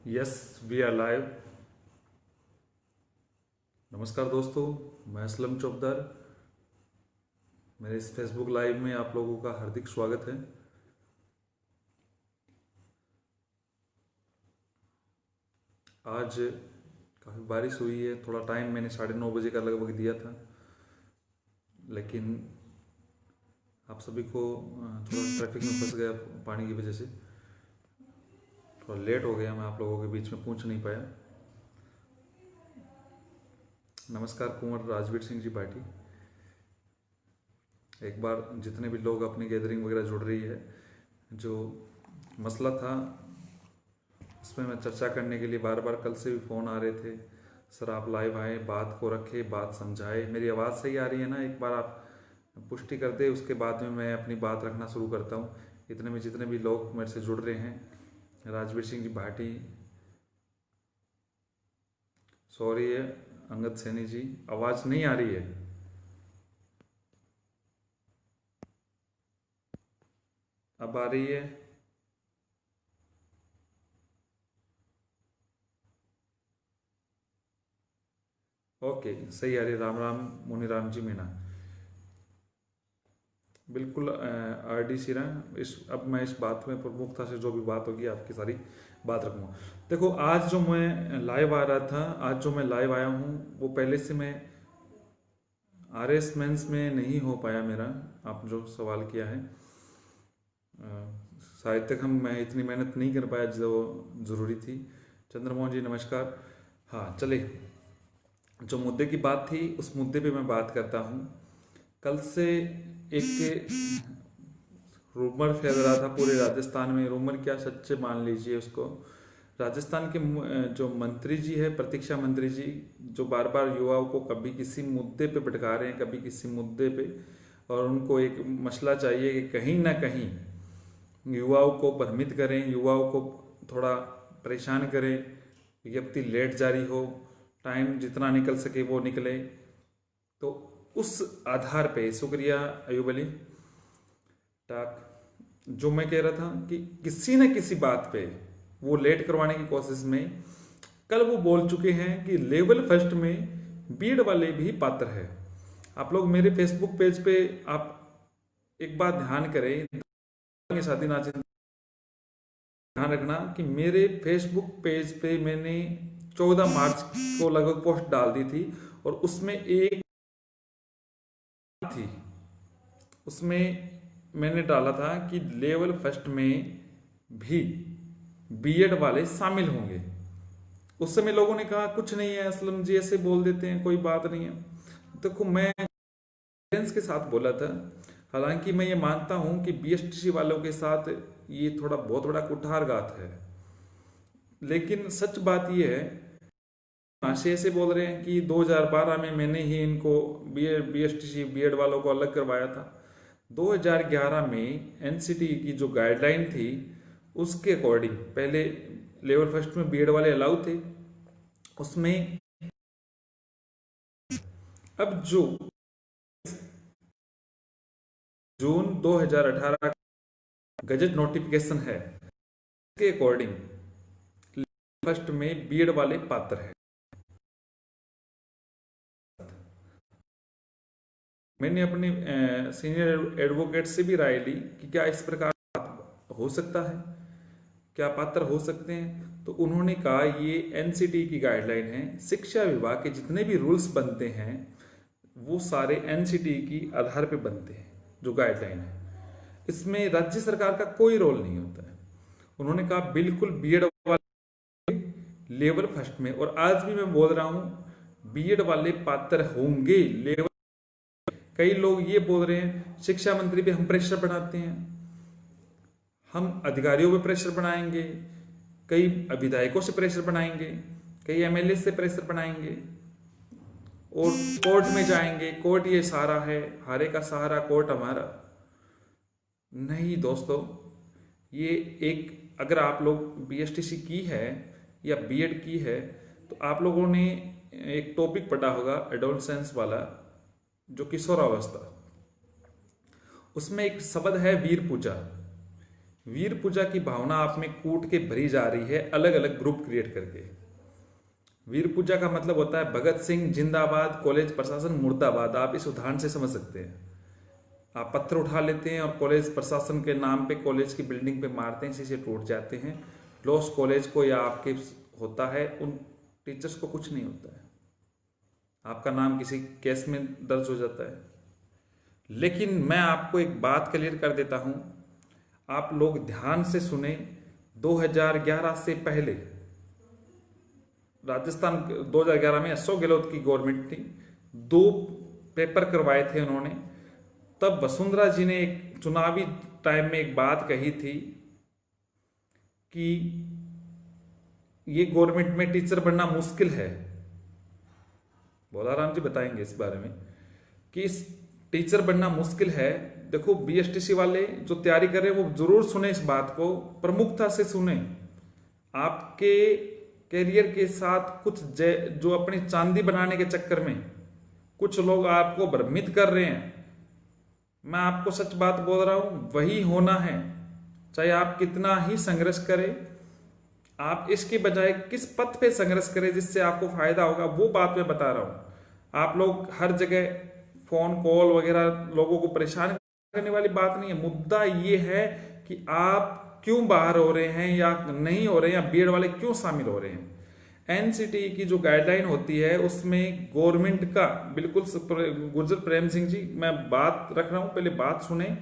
Yes, we are live. नमस्कार दोस्तों, मैं असलम चौबदार। मेरे इस फेसबुक लाइव में आप लोगों का हार्दिक स्वागत है। आज काफ़ी बारिश हुई है। थोड़ा टाइम मैंने 9:30 का लगभग दिया था, लेकिन आप सभी को थोड़ा ट्रैफिक में फंस गया पानी की वजह से। थोड़ा लेट हो गया, मैं आप लोगों के बीच में पहुंच नहीं पाया। नमस्कार कुंवर राजवीर सिंह जी पार्टी। एक बार जितने भी लोग अपनी गैदरिंग वगैरह जुड़ रही है, जो मसला था उसमें मैं चर्चा करने के लिए बार बार कल से भी फ़ोन आ रहे थे, सर आप लाइव आए, बात को रखे, बात समझाए। मेरी आवाज़ सही आ रही है ना? एक बार आप पुष्टि कर दे, उसके बाद में मैं अपनी बात रखना शुरू करता हूँ। इतने में जितने भी लोग मेरे से जुड़ रहे हैं, राजवीर सिंह जी भाटी, सॉरी है, अंगद सैनी जी, आवाज़ नहीं आ रही है। अब आ रही है? ओके, सही आ रही है। राम राम मुनि राम जी मीणा, बिल्कुल। आर डी सिरा, इस अब मैं इस बात में प्रमुखता से जो भी बात होगी आपकी सारी बात रखूँगा। देखो, आज जो मैं लाइव आ रहा था, आज जो मैं लाइव आया हूँ, वो पहले से मैं आर एस मेंस में नहीं हो पाया मेरा। आप जो सवाल किया है, शायद तक मैं इतनी मेहनत नहीं कर पाया जो ज़रूरी थी। चंद्रमोहन जी नमस्कार। हाँ चले, जो मुद्दे की बात थी उस मुद्दे पे मैं बात करता हूँ। कल से एक रूमर फैल रहा था पूरे राजस्थान में। रूमर क्या, सच्चे मान लीजिए उसको। राजस्थान के जो मंत्री जी है, प्रतीक्षा मंत्री जी, जो बार बार युवाओं को कभी किसी मुद्दे पे भटका रहे हैं, कभी किसी मुद्दे पे, और उनको एक मसला चाहिए कि कहीं ना कहीं युवाओं को भ्रमित करें, युवाओं को थोड़ा परेशान करें, विज्ञप्ति लेट जारी हो, टाइम जितना निकल सके वो निकले। तो उस आधार पे, शुक्रिया अयूब अली टाक, जो मैं कह रहा था कि किसी न किसी बात पे वो लेट करवाने की कोशिश में, कल वो बोल चुके हैं कि लेवल फर्स्ट में बीएड वाले भी पात्र है। आप लोग मेरे फेसबुक पेज पे आप एक बात ध्यान करें, साथी नाचिन, ध्यान रखना कि मेरे फेसबुक पेज पे मैंने 14 मार्च को लगभग पोस्ट डाल दी थी, और उसमें एक थी, उसमें मैंने डाला था कि लेवल फर्स्ट में भी बीएड वाले शामिल होंगे। उस समय लोगों ने कहा कुछ नहीं है असलम जी, ऐसे बोल देते हैं, कोई बात नहीं है। देखो, मैं कॉन्फिडेंस के साथ बोला था। हालांकि मैं ये मानता हूं कि बीएसटीसी वालों के साथ ये थोड़ा बहुत बड़ा कुठारघात है, लेकिन सच बात ये है, से ऐसे बोल रहे हैं कि 2012 में मैंने ही इनको बीएसटीसी बीएड वालों को अलग करवाया था। 2011 में एनसीटी की जो गाइडलाइन थी उसके अकॉर्डिंग पहले लेवल फर्स्ट में बीएड वाले अलाउ थे। उसमें अब जो जून 2018 गजट नोटिफिकेशन है, उसके अकॉर्डिंग फर्स्ट में बीएड वाले पात्र है। मैंने अपने सीनियर एडवोकेट से भी राय ली कि क्या इस प्रकार हो सकता है, क्या पात्र हो सकते हैं। तो उन्होंने कहा ये एनसीटी की गाइडलाइन है, शिक्षा विभाग के जितने भी रूल्स बनते हैं वो सारे एनसीटी की आधार पे बनते हैं, जो गाइडलाइन है। इसमें राज्य सरकार का कोई रोल नहीं होता है। उन्होंने कहा बिल्कुल बीएड वाले लेवल फर्स्ट में, और आज भी मैं बोल रहा हूं बीएड वाले पात्र होंगे लेवल। कई लोग ये बोल रहे हैं शिक्षा मंत्री पे हम प्रेशर बनाते हैं, हम अधिकारियों पे प्रेशर बनाएंगे, कई विधायकों से प्रेशर बनाएंगे, कई एमएलए से प्रेशर बनाएंगे, और कोर्ट में जाएंगे, कोर्ट ये सहारा है, हारे का सहारा कोर्ट हमारा। नहीं दोस्तों, ये एक, अगर आप लोग बीएसटीसी की है या बीएड की है तो आप लोगों ने एक टॉपिक पढ़ा होगा एडोलसेंस वाला, जो किशोरावस्था, उसमें एक शब्द है वीर पूजा। वीर पूजा की भावना आप में कूट के भरी जा रही है अलग अलग ग्रुप क्रिएट करके। वीर पूजा का मतलब होता है भगत सिंह जिंदाबाद, कॉलेज प्रशासन मुर्दाबाद। आप इस उदाहरण से समझ सकते हैं। आप पत्थर उठा लेते हैं और कॉलेज प्रशासन के नाम पे कॉलेज की बिल्डिंग पे मारते हैं, शीशे टूट जाते हैं। लॉस कॉलेज को या आपके होता है, उन टीचर्स को कुछ नहीं होता है, आपका नाम किसी केस में दर्ज हो जाता है। लेकिन मैं आपको एक बात क्लियर कर देता हूं, आप लोग ध्यान से सुने। 2011 से पहले राजस्थान 2011 में अशोक गहलोत की गवर्नमेंट थी, 2 पेपर करवाए थे उन्होंने। तब वसुंधरा जी ने एक चुनावी टाइम में एक बात कही थी कि ये गवर्नमेंट में टीचर बनना मुश्किल है। बोलाराम जी बताएंगे इस बारे में कि इस टीचर बनना मुश्किल है। देखो, बीएसटीसी वाले जो तैयारी कर रहे हैं वो जरूर सुने इस बात को, प्रमुखता से सुने। आपके कैरियर के साथ कुछ जो अपनी चांदी बनाने के चक्कर में कुछ लोग आपको भ्रमित कर रहे हैं, मैं आपको सच बात बोल रहा हूं, वही होना है। चाहे आप कितना ही संघर्ष करें, आप इसके बजाय किस पथ पे संघर्ष करें जिससे आपको फायदा होगा, वो बात मैं बता रहा हूं। आप लोग हर जगह फोन कॉल वगैरह लोगों को परेशान करने वाली बात नहीं है। मुद्दा ये है कि आप क्यों बाहर हो रहे हैं या नहीं हो रहे हैं, या बीएड वाले क्यों शामिल हो रहे हैं। एनसीटी की जो गाइडलाइन होती है उसमें गवर्नमेंट का बिल्कुल, गुर्जर प्रेम सिंह जी मैं बात रख रहा हूं, पहले बात सुने।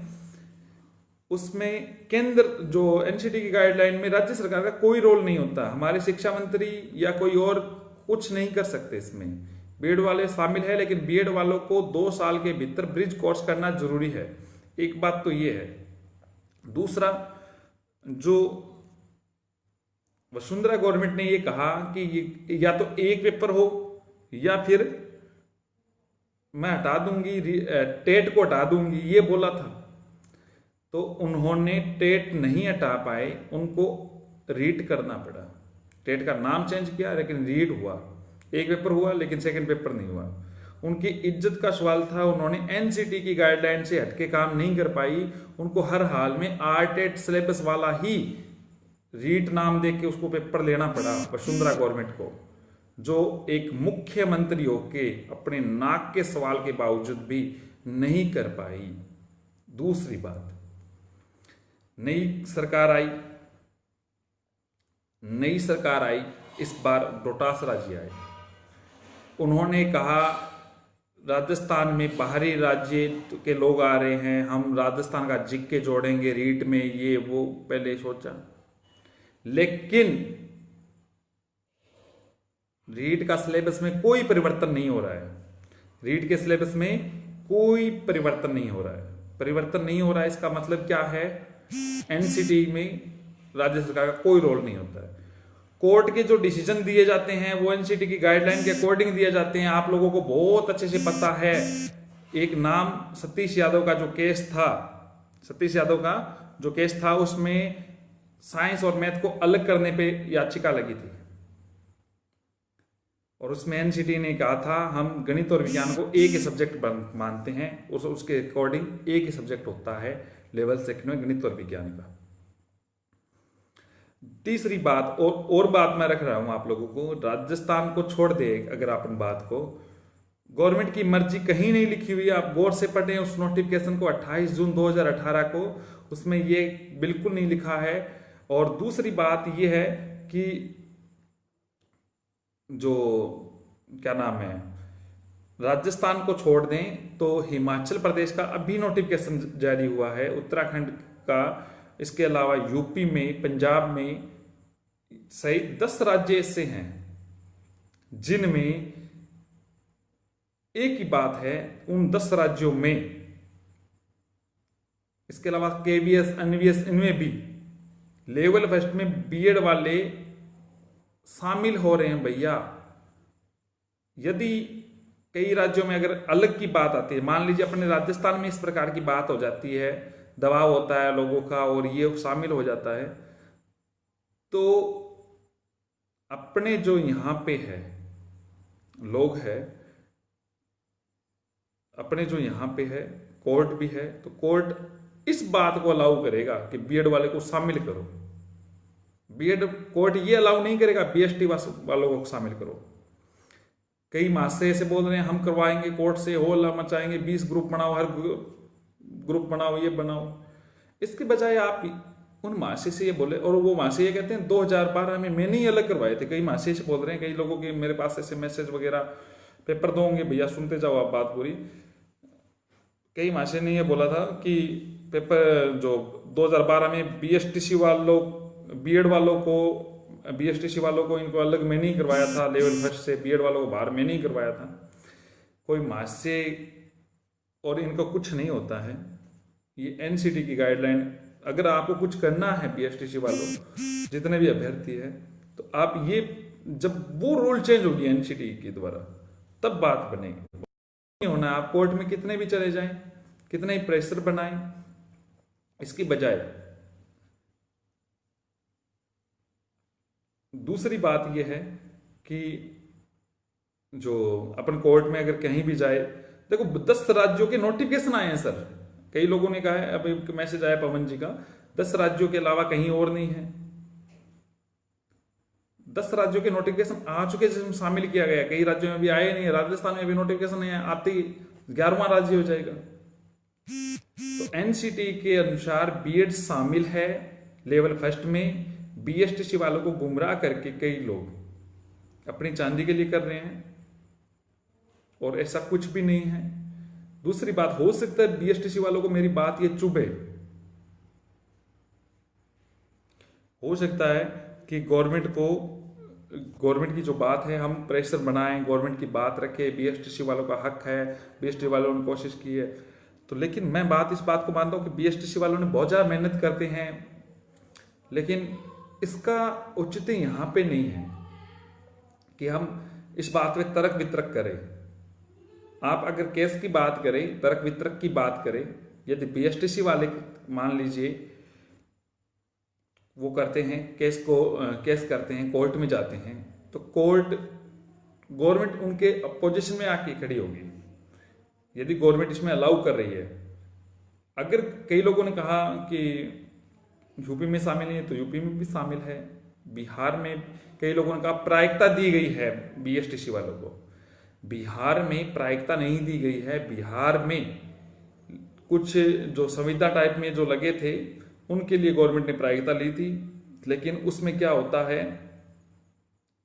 उसमें केंद्र जो एनसीटी की गाइडलाइन में राज्य सरकार का कोई रोल नहीं होता। हमारे शिक्षा मंत्री या कोई और कुछ नहीं कर सकते इसमें। बीएड वाले शामिल है, लेकिन बीएड वालों को 2 साल के भीतर ब्रिज कोर्स करना जरूरी है। एक बात तो ये है। दूसरा, जो वसुंधरा गवर्नमेंट ने ये कहा कि ये या तो एक पेपर हो या फिर मैं हटा दूंगी, टेट को हटा दूंगी, ये बोला था। तो उन्होंने टेट नहीं हटा पाए, उनको रीट करना पड़ा। टेट का नाम चेंज किया लेकिन रीट हुआ। एक पेपर हुआ लेकिन सेकंड पेपर नहीं हुआ। उनकी इज्जत का सवाल था। उन्होंने एनसीटी की गाइडलाइन से हटके काम नहीं कर पाई। उनको हर हाल में आरटेट सिलेबस वाला ही रीट नाम दे के उसको पेपर लेना पड़ा वसुंधरा गवर्नमेंट को, जो एक मुख्यमंत्री होके अपने नाक के सवाल के बावजूद भी नहीं कर पाई। दूसरी बात, नई सरकार आई, इस बार डोटासरा जी आए। उन्होंने कहा राजस्थान में बाहरी राज्य के लोग आ रहे हैं, हम राजस्थान का जिक्के जोड़ेंगे रीट में, ये वो पहले सोचा। लेकिन रीट का सिलेबस में कोई परिवर्तन नहीं हो रहा है। रीट के सिलेबस में कोई परिवर्तन नहीं हो रहा है। परिवर्तन नहीं हो रहा है इसका मतलब क्या है? एनसीटी में राज्य सरकार का कोई रोल नहीं होता है। कोर्ट के जो डिसीजन दिए जाते हैं वो एनसीटी की गाइडलाइन के अकॉर्डिंग दिए जाते हैं। आप लोगों को बहुत अच्छे से पता है। एक नाम सतीश यादव का जो केस था, उसमें साइंस और मैथ को अलग करने पे याचिका लगी थी और उसमें एनसीटी ने कहा था हम गणित और विज्ञान को एक ही सब्जेक्ट मानते हैं, उसके अकॉर्डिंग एक ही सब्जेक्ट होता है लेवल 2 में गणित और विज्ञान का। तीसरी बात और बात मैं रख रहा हूं आप लोगों को, राजस्थान को छोड़ दे अगर अपन बात को, गवर्नमेंट की मर्जी कहीं नहीं लिखी हुई है। आप गौर से पढ़ें उस नोटिफिकेशन को 28 जून 2018 को, उसमें ये बिल्कुल नहीं लिखा है। और दूसरी बात ये है कि जो क्या नाम है, राजस्थान को छोड़ दें तो हिमाचल प्रदेश का अभी नोटिफिकेशन जारी हुआ है, उत्तराखंड का, इसके अलावा यूपी में, पंजाब में सहित 10 राज्य ऐसे हैं जिनमें एक ही बात है। उन 10 राज्यों में, इसके अलावा केवीएस, एनवीएस, इनमें भी लेवल फर्स्ट में बीएड वाले शामिल हो रहे हैं भैया। यदि कई राज्यों में अगर अलग की बात आती है, मान लीजिए अपने राजस्थान में इस प्रकार की बात हो जाती है, दबाव होता है लोगों का और ये शामिल हो जाता है, तो अपने जो यहां पे है लोग है, अपने जो यहां पे है कोर्ट भी है, तो कोर्ट इस बात को अलाउ करेगा कि बीएड वाले को शामिल करो। बीएड कोर्ट ये अलाउ नहीं करेगा बीएसटी वालों को शामिल करो। कई महाशय ऐसे बोल रहे हैं हम करवाएंगे, कोर्ट से होला मचाएंगे, 20 ग्रुप बनाओ, हर ग्रुप बनाओ, ये बनाओ। इसके बजाय आप उन महाशय से ये बोले, और वो महाशय ये कहते हैं 2012 में मैंने ही अलग करवाए थे। कई महाशय से बोल रहे हैं, कई लोगों के मेरे पास ऐसे मैसेज वगैरह, पेपर दोगे भैया, सुनते जाओ आप बात पूरी। कई महाशय ने ये बोला था कि पेपर जो 2012 में बीएसटीसी वालों, बीएड वालों को, बीएसटीसी वालों को इनको अलग मैंने ही करवाया था, लेवल फर्स्ट से बीएड वालों को बाहर मैंने ही करवाया था। कोई महाशय और इनको कुछ नहीं होता है। ये एनसीटी की गाइडलाइन, अगर आपको कुछ करना है बीएसटीसी वालों, जितने भी अभ्यर्थी है, तो आप ये, जब वो रूल चेंज होगी एनसीटी के द्वारा, तब बात बनेगी। नहीं होना, आप कोर्ट में कितने भी चले जाएं, कितने ही प्रेशर बनाएं, इसकी बजाय दूसरी बात यह है कि जो अपन कोर्ट में अगर कहीं भी जाए, देखो 10 राज्यों के नोटिफिकेशन आए हैं सर। कई लोगों ने कहा है, अभी मैसेज आया पवन जी का, 10 राज्यों के अलावा कहीं और नहीं है। 10 राज्यों के नोटिफिकेशन आ चुके जिसमें शामिल किया गया। कई राज्यों में भी आए नहीं है, राजस्थान में भी नोटिफिकेशन नहीं है, आते ही 11वां राज्य हो जाएगा। तो एनसीटी के अनुसार बीएड शामिल है लेवल फर्स्ट में। बीएसटीसी वालों को गुमराह करके कई लोग अपनी चांदी के लिए कर रहे हैं, और ऐसा कुछ भी नहीं है। दूसरी बात, हो सकता है बीएसटीसी वालों को मेरी बात ये चुभे, हो सकता है कि गवर्नमेंट की जो बात है हम प्रेशर बनाएं, गवर्नमेंट की बात रखें, बीएसटीसी वालों का हक है, बीएसटीसी वालों ने कोशिश की है तो। लेकिन मैं इस बात को मानता हूं कि बीएसटीसी वालों ने बहुत ज्यादा मेहनत करते हैं, लेकिन इसका औचित्य यहां पे नहीं है कि हम इस बात पे तर्क वितर्क करें। आप अगर केस की बात करें, तर्क वितर्क की बात करें, यदि बीएसटीसी वाले मान लीजिए वो करते हैं, केस करते हैं, कोर्ट में जाते हैं, तो गवर्नमेंट उनके अपोजिशन में आके खड़ी होगी यदि गवर्नमेंट इसमें अलाउ कर रही है। अगर कई लोगों ने कहा कि यूपी में शामिल नहीं है, तो यूपी में भी शामिल है। बिहार में कई लोगों ने कहा प्रायिकता दी गई है बीएसटीसी वालों को। बिहार में प्रायिकता नहीं दी गई है। बिहार में कुछ जो संविदा टाइप में जो लगे थे उनके लिए गवर्नमेंट ने प्रायिकता ली थी, लेकिन उसमें क्या होता है,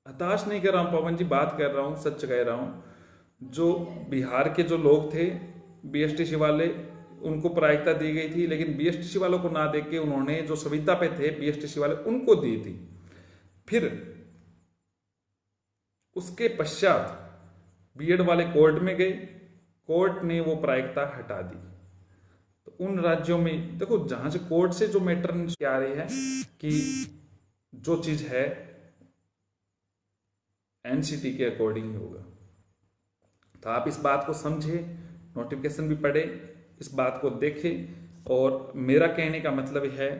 हताश नहीं कर रहा हूं पवन जी, बात कर रहा हूं, सच कह रहा हूं। जो बिहार के जो लोग थे बीएसटीसी वाले, उनको प्रायिकता दी गई थी, लेकिन बीएसटीसी वालों को ना देके उन्होंने जो संविदा पे थे बीएसटीसी वाले उनको दी थी। फिर उसके पश्चात बीएड वाले कोर्ट में गए, कोर्ट ने वो प्रायिकता हटा दी। तो उन राज्यों में देखो जहां से कोर्ट से जो मैटर आ रही है कि जो चीज है एनसीटी के अकॉर्डिंग ही होगा। तो आप इस बात को समझे, नोटिफिकेशन भी पढ़े, इस बात को देखें। और मेरा कहने का मतलब है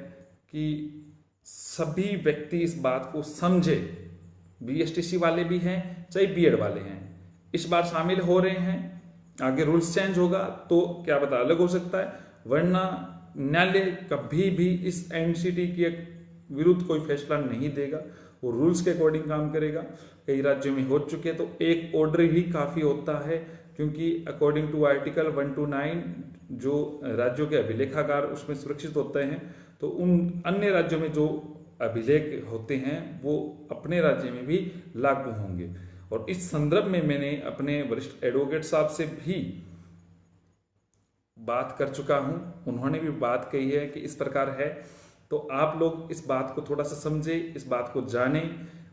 कि सभी व्यक्ति इस बात को समझे, बीएसटीसी वाले भी हैं चाहे बीएड वाले हैं, इस बार शामिल हो रहे हैं। आगे रूल्स चेंज होगा तो क्या पता अलग हो सकता है, वरना न्यायालय कभी भी इस एनसीटी के विरुद्ध कोई फैसला नहीं देगा, वो रूल्स के अकॉर्डिंग काम करेगा। कई राज्यों में हो चुके, तो एक ऑर्डर ही काफी होता है, क्योंकि अकॉर्डिंग टू आर्टिकल 129 जो राज्यों के अभिलेखागार उसमें सुरक्षित होते हैं, तो उन अन्य राज्यों में जो अभिलेख होते हैं वो अपने राज्य में भी लागू होंगे। और इस संदर्भ में मैंने अपने वरिष्ठ एडवोकेट साहब से भी बात कर चुका हूं, उन्होंने भी बात कही है कि इस प्रकार है। तो आप लोग इस बात को थोड़ा सा समझे, इस बात को जाने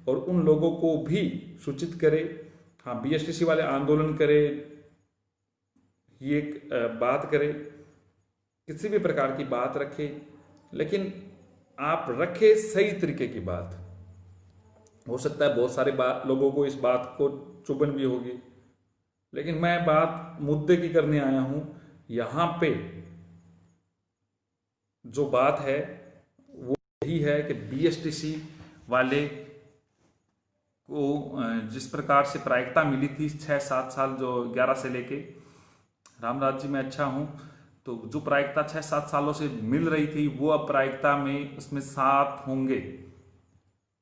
और उन लोगों को भी सूचित करें। हाँ, बीएसटीसी वाले आंदोलन करें, ये बात करें, किसी भी प्रकार की बात रखें, लेकिन आप रखें सही तरीके की बात। हो सकता है बहुत सारे लोगों को इस बात को चुभन भी होगी, लेकिन मैं बात मुद्दे की करने आया हूं। यहां पे जो बात है वो यही है कि बीएसटीसी वाले को जिस प्रकार से प्रायिकता मिली थी 6-7 साल, जो 11 से लेके, रामराज जी मैं अच्छा हूं, तो जो प्रायिकता 6-7 सालों से मिल रही थी वो अब प्रायिकता में उसमें 7 होंगे।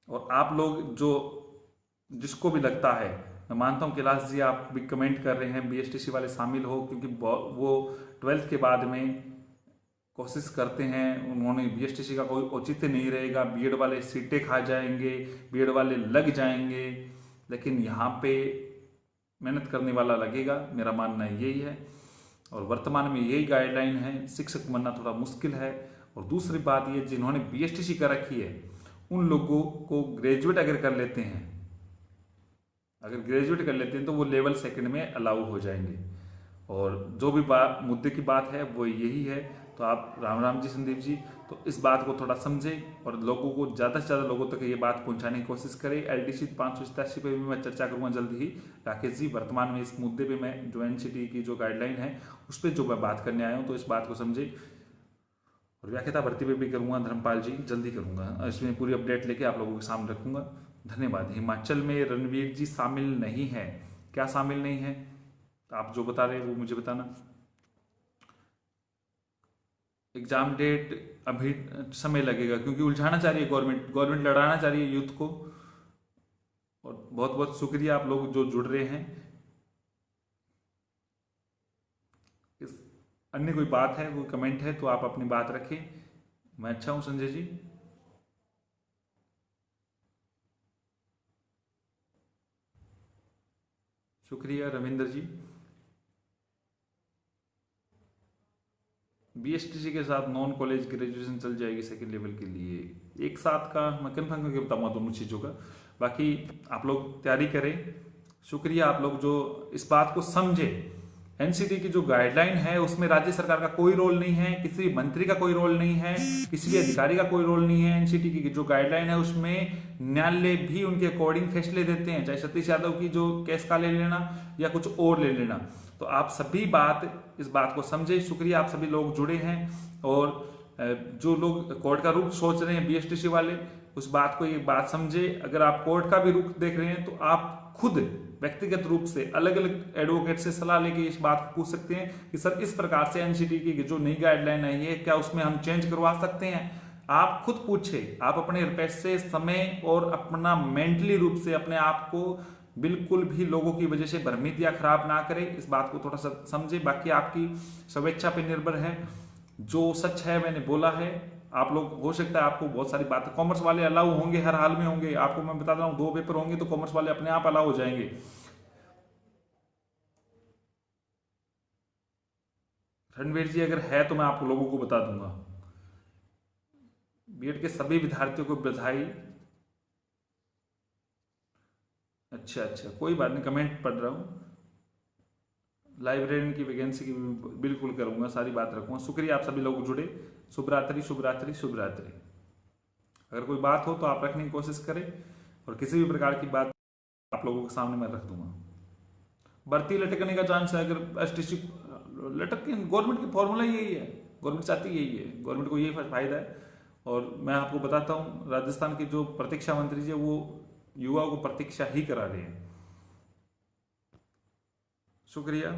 और आप लोग जो जिसको भी लगता है, मैं मानता हूँ कैलाश जी आप भी कमेंट कर रहे हैं बीएसटीसी वाले शामिल हो, क्योंकि वो 12th के बाद में कोशिश करते हैं, उन्होंने बीएसटीसी का कोई औचित्य नहीं रहेगा, बीएड वाले सीटें खा जाएंगे, बीएड वाले लग जाएंगे, लेकिन यहाँ पे मेहनत करने वाला लगेगा, मेरा मानना यही है। और वर्तमान में यही गाइडलाइन है, शिक्षक बनना थोड़ा मुश्किल है। और दूसरी बात ये, जिन्होंने बीएसटीसी कर रखी है उन लोगों को ग्रेजुएट अगर कर लेते हैं, अगर ग्रेजुएट कर लेते हैं तो वो लेवल 2 में अलाउ हो जाएंगे। और जो भी बात मुद्दे की बात है वो यही है। तो आप राम जी संदीप जी, तो इस बात को थोड़ा समझें और लोगों को ज़्यादा से ज़्यादा लोगों तक ये बात पहुंचाने की कोशिश करें। LDC 587 पे भी मैं चर्चा करूंगा जल्दी ही। राकेश जी, वर्तमान में इस मुद्दे पे मैं जो NCT की जो गाइडलाइन है उस पर जो मैं बात करने आया हूँ, तो इस बात को समझें। और व्याख्याता भर्ती पे भी करूँगा धर्मपाल जी, जल्दी करूँगा, इसमें पूरी अपडेट लेके आप लोगों के सामने रखूँगा। धन्यवाद। हिमाचल में रणवीर जी शामिल नहीं है, क्या शामिल नहीं है आप जो बता रहे हैं वो मुझे बताना। एग्जाम डेट अभी समय लगेगा, क्योंकि उलझाना चाह रही है गवर्नमेंट लड़ाना चाह रही है यूथ को। और बहुत बहुत शुक्रिया आप लोग जो जुड़ रहे हैं। इस अन्य कोई बात है, कोई कमेंट है तो आप अपनी बात रखें। मैं अच्छा हूं संजय जी। शुक्रिया रविंद्र जी। बीएसटीसी के साथ नॉन कॉलेज ग्रेजुएशन चल जाएगी 2nd लेवल के लिए, एक साथ का मैं कन्फर्म करके बताऊंगा दोनों चीज़ों का। बाकी आप लोग तैयारी करें। शुक्रिया आप लोग जो इस बात को समझे। एनसीटी की जो गाइडलाइन है उसमें राज्य सरकार का कोई रोल नहीं है, किसी भी मंत्री का कोई रोल नहीं है, किसी भी अधिकारी का कोई रोल नहीं है। एनसीटी की जो गाइडलाइन है उसमें न्यायालय भी उनके अकॉर्डिंग फैसले देते हैं, चाहे सतीश यादव की जो केस का ले लेना या कुछ और ले लेना। तो आप सभी इस बात को समझे। शुक्रिया आप सभी लोग जुड़े हैं। और जो लोग कोर्ट का रुख सोच रहे हैं बीएसटीसी वाले, उस बात को ये बात समझे। अगर आप कोर्ट का भी रुख देख रहे हैं तो आप खुद व्यक्तिगत रूप से अलग अलग एडवोकेट से सलाह लेके इस बात को पूछ सकते हैं कि सर इस प्रकार से एनसीटी की जो नई गाइडलाइन आई है क्या उसमें हम चेंज करवा सकते हैं। आप खुद पूछे, आप अपने पैसे, समय और अपना मेंटली रूप से अपने आप को बिल्कुल भी लोगों की वजह से भ्रमित या खराब ना करें। इस बात को थोड़ा सा समझे। बाकी आपकी स्वेच्छा पे निर्भर है। जो सच है मैंने बोला है। आप लोग हो सकता है आपको बहुत सारी बातें, कॉमर्स वाले अलाउ होंगे, हर हाल में होंगे। आपको मैं बता रहा हूं 2 पेपर होंगे तो कॉमर्स वाले अपने आप अलाउ हो जाएंगे। रणवीर जी अगर है तो मैं आप लोगों को बता दूंगा। बीएड के सभी विद्यार्थियों को बधाई। अच्छा, कोई बात नहीं, कमेंट पढ़ रहा हूँ। लाइब्रेरियन की वैकेंसी की बिल्कुल करूंगा, सारी बात रखूंगा। शुक्रिया आप सभी लोग जुड़े। शुभ रात्रि, शुभ रात्रि, शुभ रात्रि। अगर कोई बात हो तो आप रखने की कोशिश करें और किसी भी प्रकार की बात आप लोगों के सामने मैं रख दूंगा। भर्ती लटकने का चांस है अगर एसटीसी लटक के, गवर्नमेंट की फॉर्मूला यही है, गवर्नमेंट चाहती यही है, गवर्नमेंट को यही फायदा है। और मैं आपको बताता हूँ राजस्थान के जो प्रतीक्षा मंत्री जी वो युवाओं को प्रतीक्षा ही करा रहे हैं। शुक्रिया।